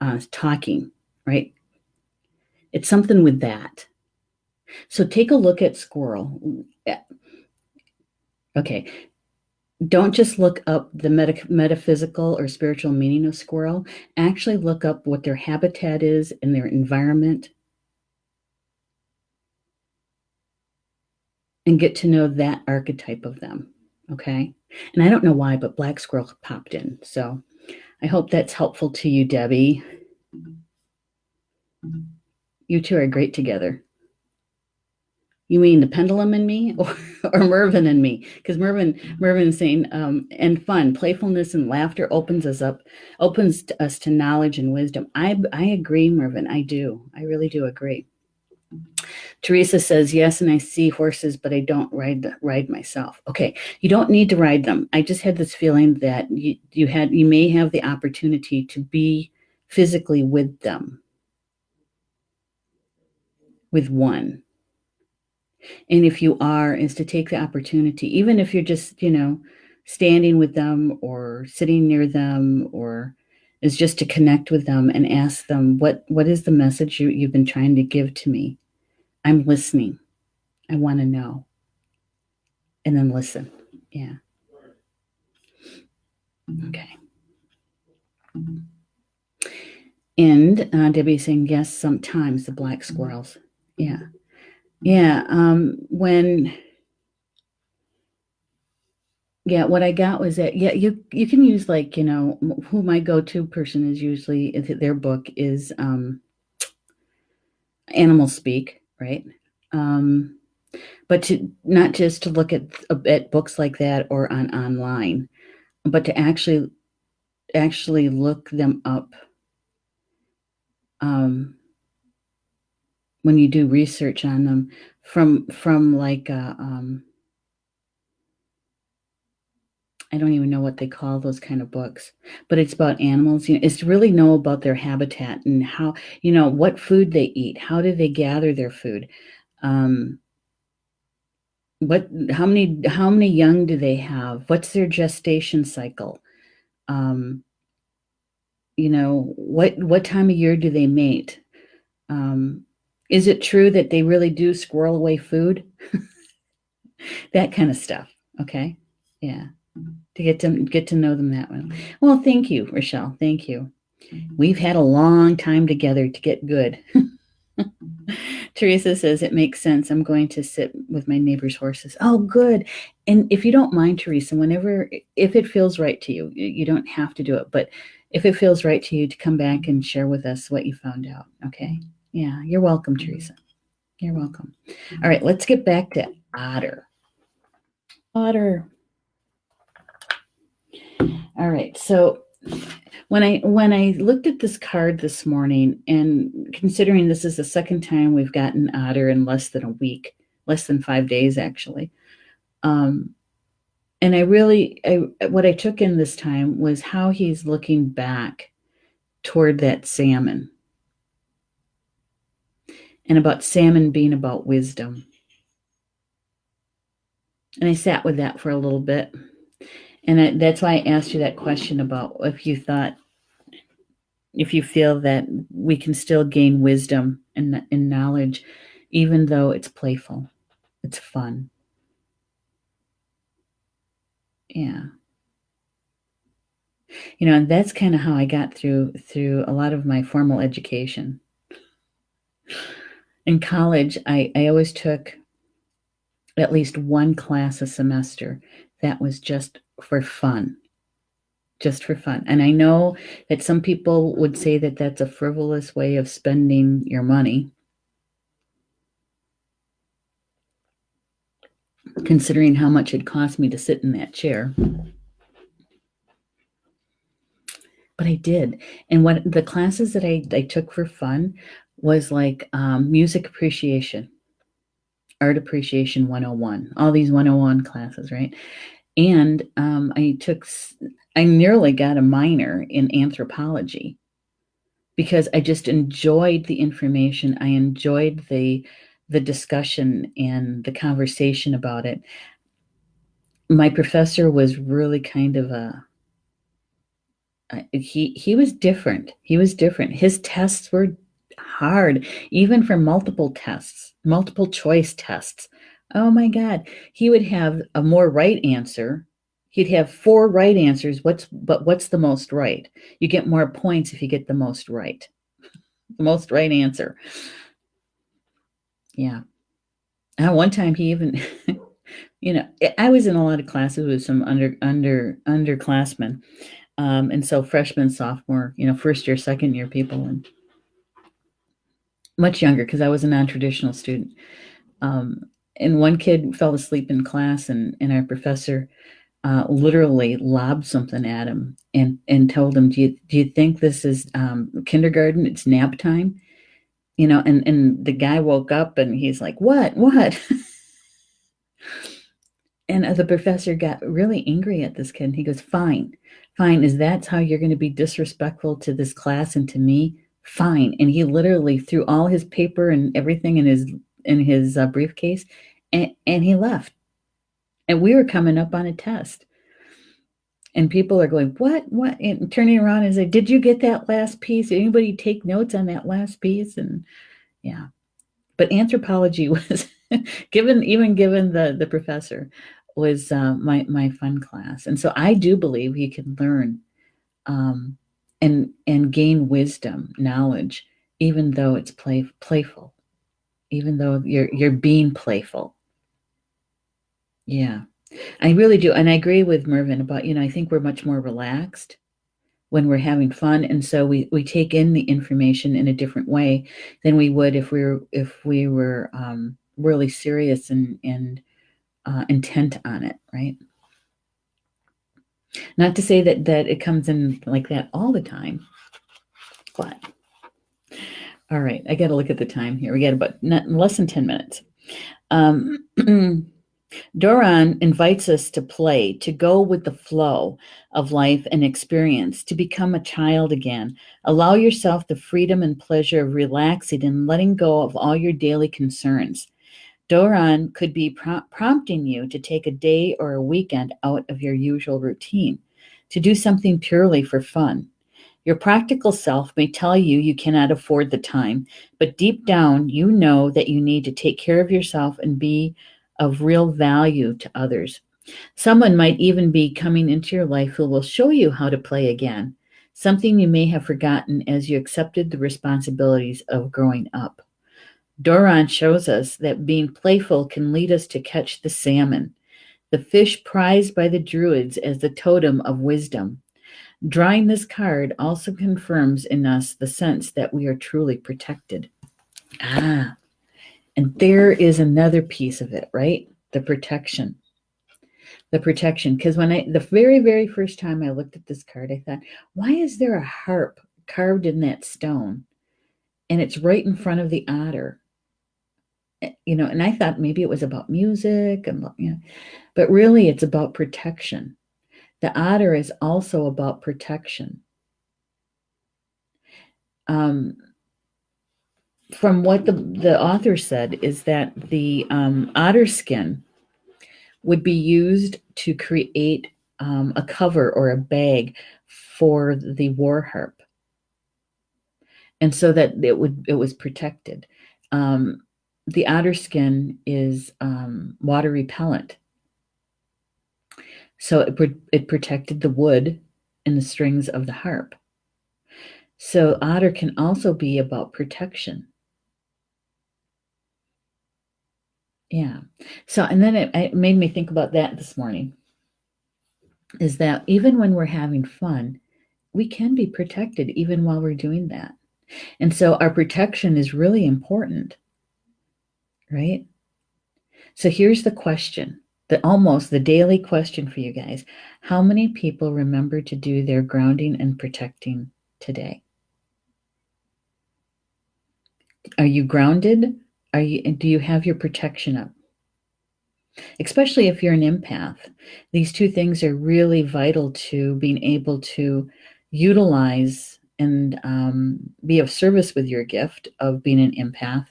of talking, right? It's something with that. So take a look at squirrel. Okay. Don't just look up the metaphysical or spiritual meaning of squirrel. Actually look up what their habitat is and their environment and get to know that archetype of them. Okay. And I don't know why, but black squirrel popped in. So I hope that's helpful to you, Debbie. You two are great together. You mean the pendulum in me or Mervin and me? Because Mervin is saying, and fun, playfulness and laughter opens us to knowledge and wisdom. I agree, Mervin. I do. I really do agree. Teresa says, yes, and I see horses, but I don't ride myself. Okay, you don't need to ride them. I just had this feeling that you may have the opportunity to be physically with them, with one. And if you are, is to take the opportunity, even if you're just, standing with them or sitting near them, or is just to connect with them and ask them, what is the message you've been trying to give to me? I'm listening. I want to know. And then listen. Yeah. Okay. And Debbie's saying, yes, sometimes the black squirrels. Yeah. Yeah. What I got was that, you can use who my go-to person is usually, their book is Animal Speak, right? But to not just to look at books like that or online, but to actually look them up when you do research on them from like I don't even know what they call those kind of books, but it's about animals. It's to really know about their habitat and how, what food they eat. How do they gather their food? Um, how many young do they have? What's their gestation cycle? Um, what time of year do they mate? Um, is it true that they really do squirrel away food? That kind of stuff. Okay. Yeah. To get to know them that way. Well, thank you, Rochelle. Thank you. We've had a long time together to get good. Teresa says it makes sense. I'm going to sit with my neighbor's horses. Oh, good. And if you don't mind, Teresa, if it feels right to you, you don't have to do it, but if it feels right to you, to come back and share with us what you found out. Okay. Yeah. You're welcome, Teresa. You're welcome. All right. Let's get back to Otter. Otter. All right. So when I looked at this card this morning, and considering this is the second time we've gotten Otter in less than a week, less than 5 days actually, and what I took in this time was how he's looking back toward that salmon, and about salmon being about wisdom. And I sat with that for a little bit, and that's why I asked you that question about if you feel that we can still gain wisdom and knowledge, even though it's playful, it's fun. Yeah. And that's kind of how I got through a lot of my formal education. In college, I always took at least one class a semester that was just for fun. Just for fun. And I know that some people would say that that's a frivolous way of spending your money, considering how much it cost me to sit in that chair. But I did. And what the classes that I took for fun was like music appreciation, art appreciation 101, all these 101 classes, right? And I nearly got a minor in anthropology because I just enjoyed the information. I enjoyed the discussion and the conversation about it. My professor was really kind of he was different. He was different. His tests were hard, even for multiple choice tests. Oh my God. He would have a more right answer. He'd have 4 right answers. What's the most right? You get more points if you get the most right. The most right answer. Yeah. One time he even, I was in a lot of classes with some underclassmen. And so freshman, sophomore, first year, second year people, and much younger because I was a non-traditional student. And one kid fell asleep in class, and our professor literally lobbed something at him and told him, do you think this is kindergarten? It's nap time. And the guy woke up and he's like, what? And the professor got really angry at this kid. And he goes, fine. Is that how you're going to be disrespectful to this class and to me? Fine. And he literally threw all his paper and everything in his briefcase, and he left. And we were coming up on a test. And people are going, what? And turning around and say, did you get that last piece? Did anybody take notes on that last piece? And yeah. But anthropology was given the professor was my fun class. And so I do believe you can learn and gain wisdom, knowledge, even though it's playful, even though you're being playful. Yeah, I really do. And I agree with Mervyn about, I think we're much more relaxed when we're having fun. And so we take in the information in a different way than we would if we were really serious and intent on it, right? Not to say that it comes in like that all the time, but all right, I got to look at the time here. We got about less than 10 minutes. Um, Dobhran invites us to play, to go with the flow of life and experience, to become a child again. Allow yourself the freedom and pleasure of relaxing and letting go of all your daily concerns. Dobhran could be prompting you to take a day or a weekend out of your usual routine, to do something purely for fun. Your practical self may tell you you cannot afford the time, but deep down, you know that you need to take care of yourself and be of real value to others. Someone might even be coming into your life who will show you how to play again, something you may have forgotten as you accepted the responsibilities of growing up. Dobhran shows us that being playful can lead us to catch the salmon, the fish prized by the Druids as the totem of wisdom. Drawing this card also confirms in us the sense that we are truly protected. Ah, and there is another piece of it, right? The protection. The protection. Because the very, very first time I looked at this card, I thought, why is there a harp carved in that stone? And it's right in front of the otter. And I thought maybe it was about music but really it's about protection. The otter is also about protection. From what the author said is that the otter skin would be used to create a cover or a bag for the war harp, and so that it was protected. The otter skin is water repellent, so it protected the wood and the strings of the harp. So otter can also be about protection. Yeah. So, and then it made me think about that this morning, is that even when we're having fun, we can be protected even while we're doing that. And so our protection is really important, right? So here's the question, almost the daily question for you guys. How many people remember to do their grounding and protecting today? Are you grounded? Do you have your protection up? Especially if you're an empath. These two things are really vital to being able to utilize and be of service with your gift of being an empath,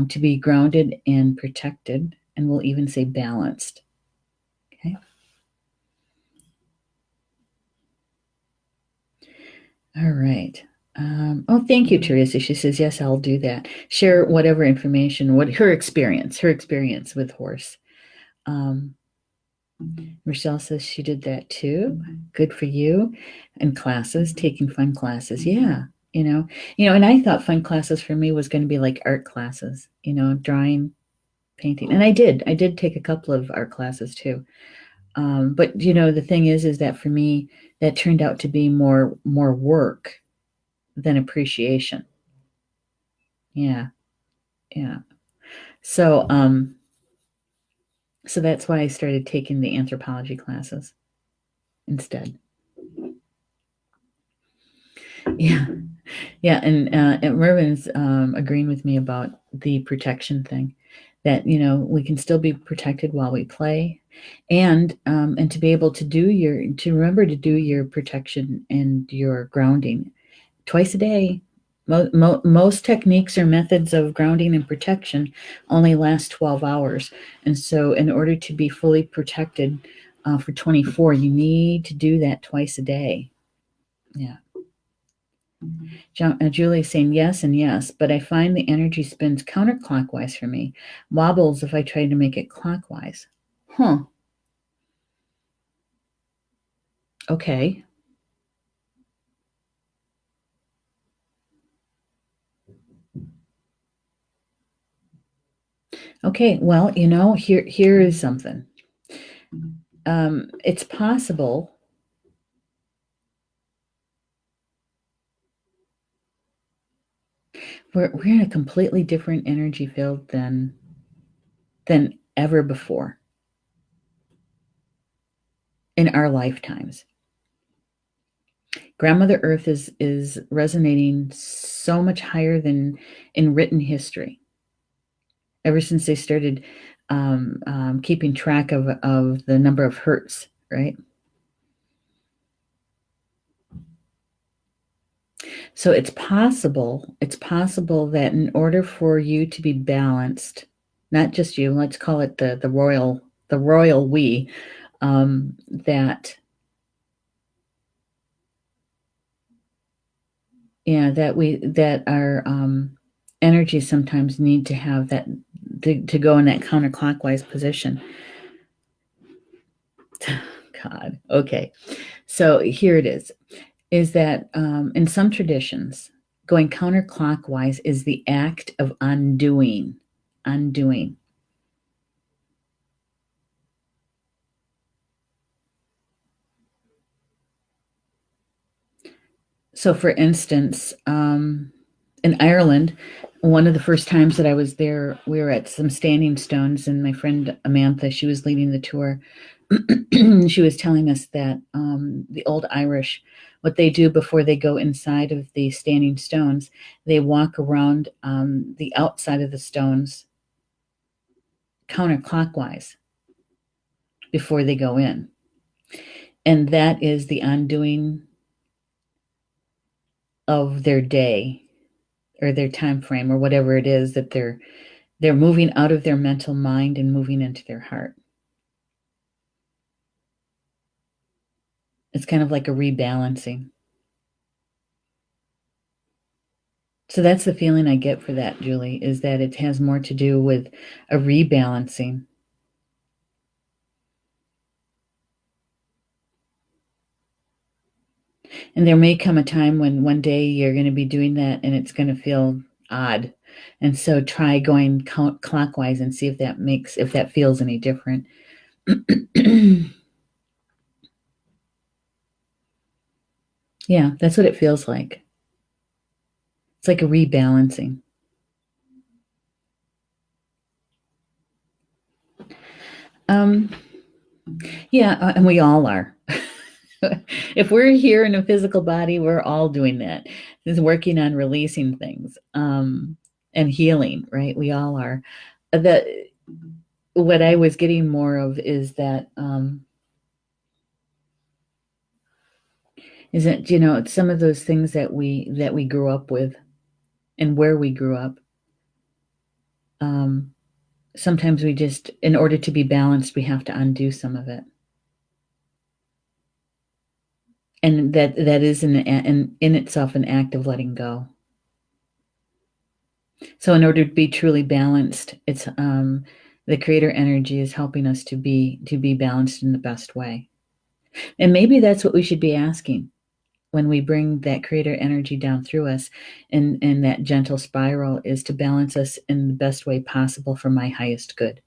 to be grounded and protected, and we'll even say balanced. Okay. All right. Thank you, Teresa. She says, yes, I'll do that. Share whatever information, what her experience with horse. Michelle says she did that too. Good for you. And classes, taking fun classes. Yeah. And I thought fun classes for me was going to be like art classes, drawing, painting. And I did take a couple of art classes too. But the thing is that for me, that turned out to be more work than appreciation. Yeah. Yeah. So, so that's why I started taking the anthropology classes instead. Yeah. Yeah. And Mervin's agreeing with me about the protection thing, that, we can still be protected while we play, and to be able to remember to do your protection and your grounding twice a day. Most techniques or methods of grounding and protection only last 12 hours. And so in order to be fully protected for 24, you need to do that twice a day. Yeah. Julie's saying yes and yes, but I find the energy spins counterclockwise for me. Wobbles if I try to make it clockwise. Huh. Okay. Okay, well, here is something. It's possible we're in a completely different energy field than ever before in our lifetimes. Grandmother Earth is resonating so much higher than in written history. ever since they started keeping track of the number of hertz, right? So it's possible that in order for you to be balanced, not just you, let's call it the royal we, that that our energy sometimes need to have that to go in that counterclockwise position. God, okay. So here it is that in some traditions, going counterclockwise is the act of undoing. Undoing. So, for instance, in Ireland, one of the first times that I was there, we were at some standing stones, and my friend Amantha, she was leading the tour. She was telling us that the old Irish, what they do before they go inside of the standing stones, they walk around the outside of the stones counterclockwise before they go in. And that is the undoing of their day or their time frame or whatever it is that they're moving out of their mental mind and moving into their heart. It's kind of like a rebalancing. So that's the feeling I get for that, Julie, is that it has more to do with a rebalancing. And there may come a time when one day you're going to be doing that and it's going to feel odd. And so try going clockwise and see if that feels any different. Yeah, that's what it feels like. It's like a rebalancing. Yeah, and we all are. If we're here in a physical body, we're all doing that. Is working on releasing things and healing, right? We all are. The what I was getting more of is that it's some of those things that we grew up with and where we grew up. Sometimes we just, in order to be balanced, we have to undo some of it. And that is in itself an act of letting go. So in order to be truly balanced, it's the creator energy is helping us to be balanced in the best way. And maybe that's what we should be asking when we bring that creator energy down through us in that gentle spiral, is to balance us in the best way possible for my highest good.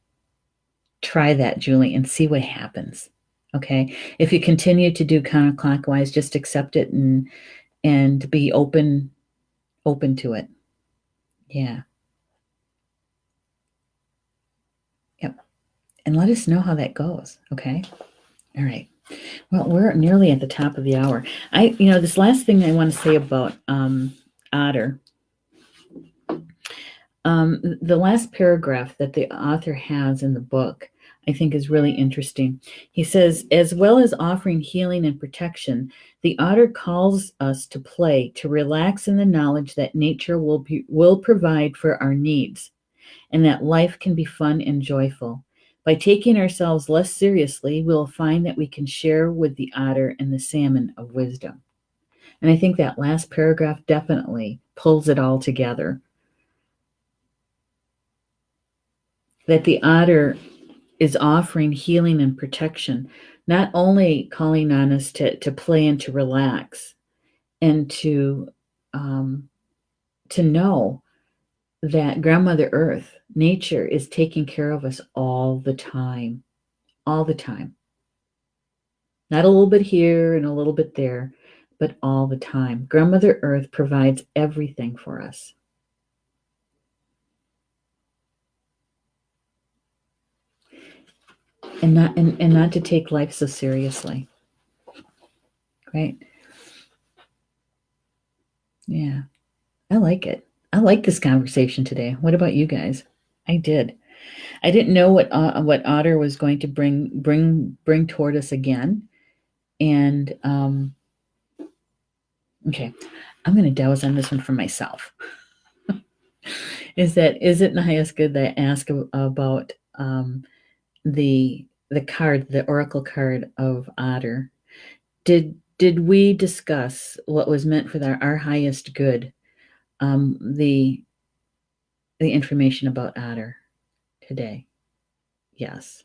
Try that, Julie, and see what happens. Okay. If you continue to do counterclockwise, just accept it and be open to it. Yeah. Yep. And let us know how that goes. Okay. All right. Well, we're nearly at the top of the hour. This last thing I want to say about Otter. The last paragraph that the author has in the book, I think, is really interesting. He says, as well as offering healing and protection, the otter calls us to play, to relax in the knowledge that nature will provide for our needs, and that life can be fun and joyful. By taking ourselves less seriously, we'll find that we can share with the otter and the salmon of wisdom. And I think that last paragraph definitely pulls it all together. That the otter is offering healing and protection, not only calling on us to play and to relax and to know that Grandmother Earth, nature, is taking care of us all the time. All the time. Not a little bit here and a little bit there, but all the time. Grandmother Earth provides everything for us. And not to take life so seriously. Right? Yeah. I like it. I like this conversation today. What about you guys? I did. I didn't know what Otter was going to bring toward us again. And okay, I'm going to douse on this one for myself. Is it highest good that I ask about the card, the oracle card of Otter? Did we discuss what was meant for our highest good? The information about Otter today. Yes.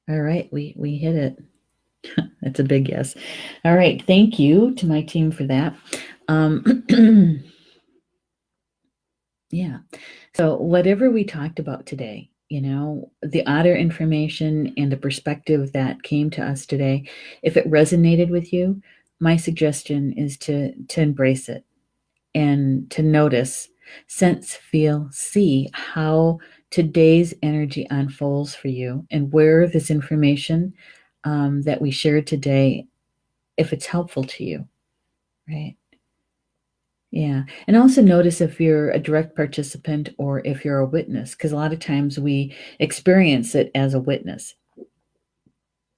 All right, we hit it. That's a big yes. All right, thank you to my team for that. Yeah. So whatever we talked about today, the Otter information and the perspective that came to us today, if it resonated with you, my suggestion is to embrace it and to notice, sense, feel, see how today's energy unfolds for you and where this information that we shared today, if it's helpful to you, right? Yeah. And also notice if you're a direct participant or if you're a witness, because a lot of times we experience it as a witness.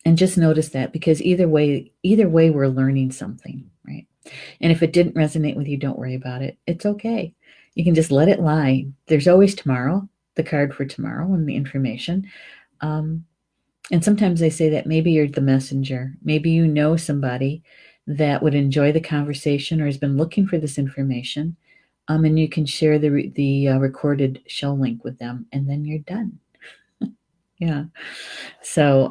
And just notice that, because either way we're learning something, right? And if it didn't resonate with you, don't worry about it. It's okay. You can just let it lie. There's always tomorrow, the card for tomorrow and the information. And sometimes they say that maybe you're the messenger. Maybe you know somebody that would enjoy the conversation or has been looking for this information. And you can share the recorded show link with them, and then you're done. Yeah. So,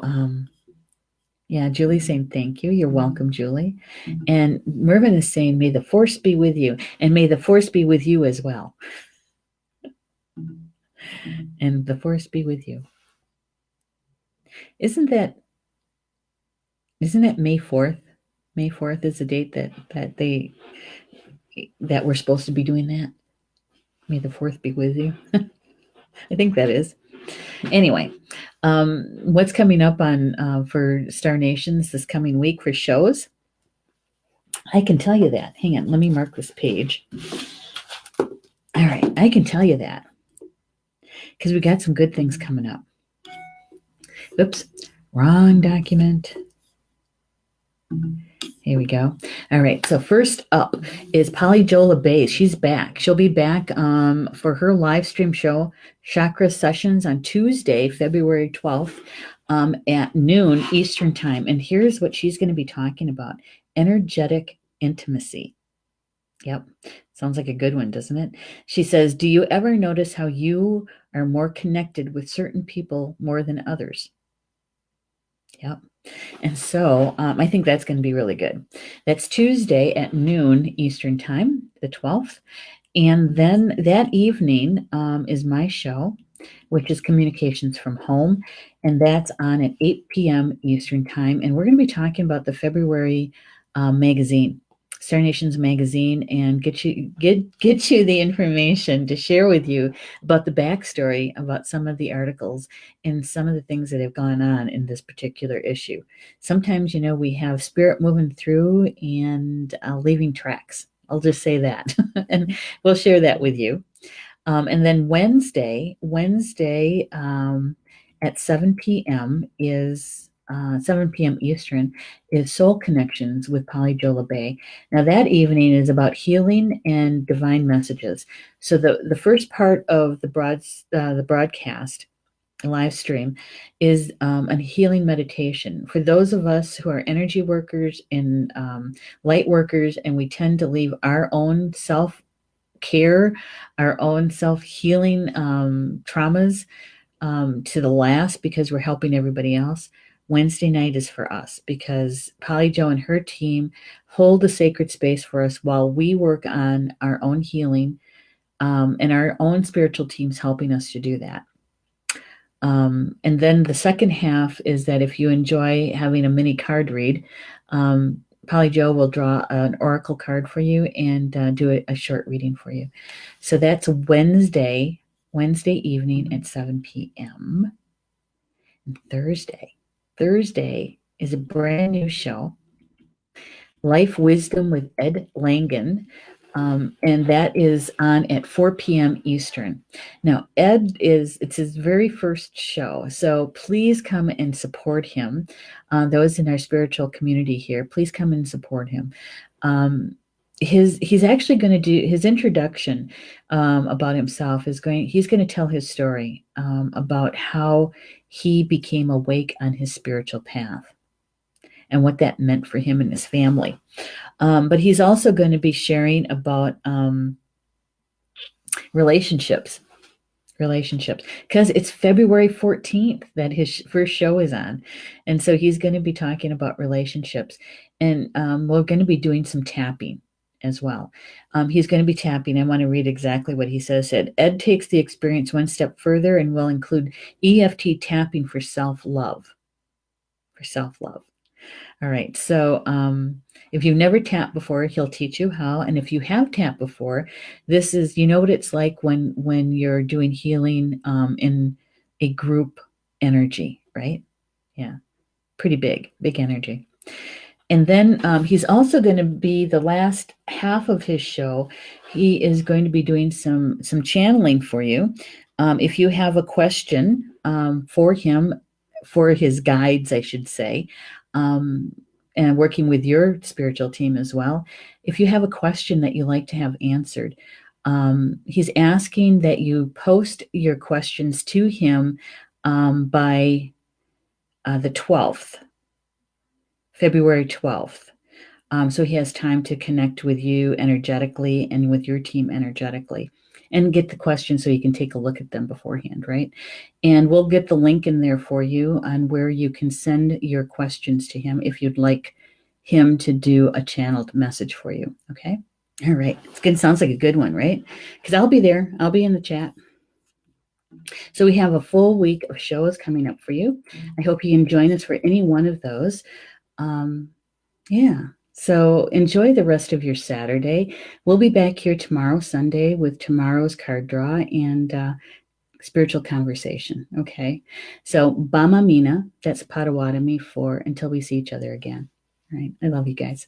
yeah, Julie's saying thank you. You're welcome, Julie. And Mervyn is saying, may the force be with you, and may the force be with you as well. And the force be with you. Isn't that May 4th? May 4th is the date that we're supposed to be doing that. May the 4th be with you. I think that is. Anyway, what's coming up on for Star Nations this coming week for shows? I can tell you that. Hang on, let me mark this page. All right, I can tell you that because we got some good things coming up. Oops, wrong document. Here we go. All right. So first up is Polly Jola Bays. She's back. She'll be back for her live stream show, Chakra Sessions, on Tuesday, February 12th at noon Eastern Time. And here's what she's going to be talking about: energetic intimacy. Yep. Sounds like a good one, doesn't it? She says, do you ever notice how you are more connected with certain people more than others? Yep. And so I think that's going to be really good. That's Tuesday at noon Eastern Time, the 12th. And then that evening is my show, which is Communications from Home. And that's on at 8 p.m. Eastern Time. And we're going to be talking about the February magazine, Star Nations magazine, and get you the information to share with you about the backstory about some of the articles and some of the things that have gone on in this particular issue. Sometimes, we have spirit moving through and leaving tracks. I'll just say that, and we'll share that with you. And then Wednesday at 7 p.m. is 7 p.m. Eastern is Soul Connections with Polly Jola Bay. Now that evening is about healing and divine messages. So the first part of the broadcast, live stream, is a healing meditation for those of us who are energy workers and light workers, and we tend to leave our own self-care, our own self-healing traumas to the last because we're helping everybody else. Wednesday night is for us because Polly Jo and her team hold a sacred space for us while we work on our own healing, and our own spiritual teams helping us to do that. And then the second half is that if you enjoy having a mini card read, Polly Jo will draw an oracle card for you and do a short reading for you. So that's Wednesday evening at 7 p.m. And Thursday is a brand new show, Life Wisdom with Ed Langen. And that is on at 4 p.m. Eastern. Now, it's his very first show, so please come and support him. Those in our spiritual community here, please come and support him. He's actually going to do his introduction about himself. He's going to tell his story about how he became awake on his spiritual path and what that meant for him and his family. But he's also going to be sharing about relationships, because it's February 14th that his first show is on. And so he's going to be talking about relationships. And we're going to be doing some tapping as well. He's going to be tapping. I want to read exactly what he says. Ed takes the experience one step further and will include EFT tapping for self-love. All right. So if you've never tapped before, he'll teach you how. And if you have tapped before, this is, you know what it's like when you're doing healing in a group energy, right? Yeah. Pretty big energy. And then he's also going to be the last half of his show. He is going to be doing some channeling for you. If you have a question for him, for his guides, I should say, and working with your spiritual team as well. If you have a question that you like to have answered, he's asking that you post your questions to him by the 12th, February 12th. So he has time to connect with you energetically and with your team energetically and get the questions so you can take a look at them beforehand, right? And we'll get the link in there for you on where you can send your questions to him if you'd like him to do a channeled message for you, okay? All right. It's good. Sounds like a good one, right? Because I'll be there. I'll be in the chat. So we have a full week of shows coming up for you. I hope you can join us for any one of those. Yeah. So enjoy the rest of your Saturday. We'll be back here tomorrow, Sunday, with tomorrow's card draw and spiritual conversation. Okay. So Bama Mina, that's Potawatomi for until we see each other again. All right. I love you guys.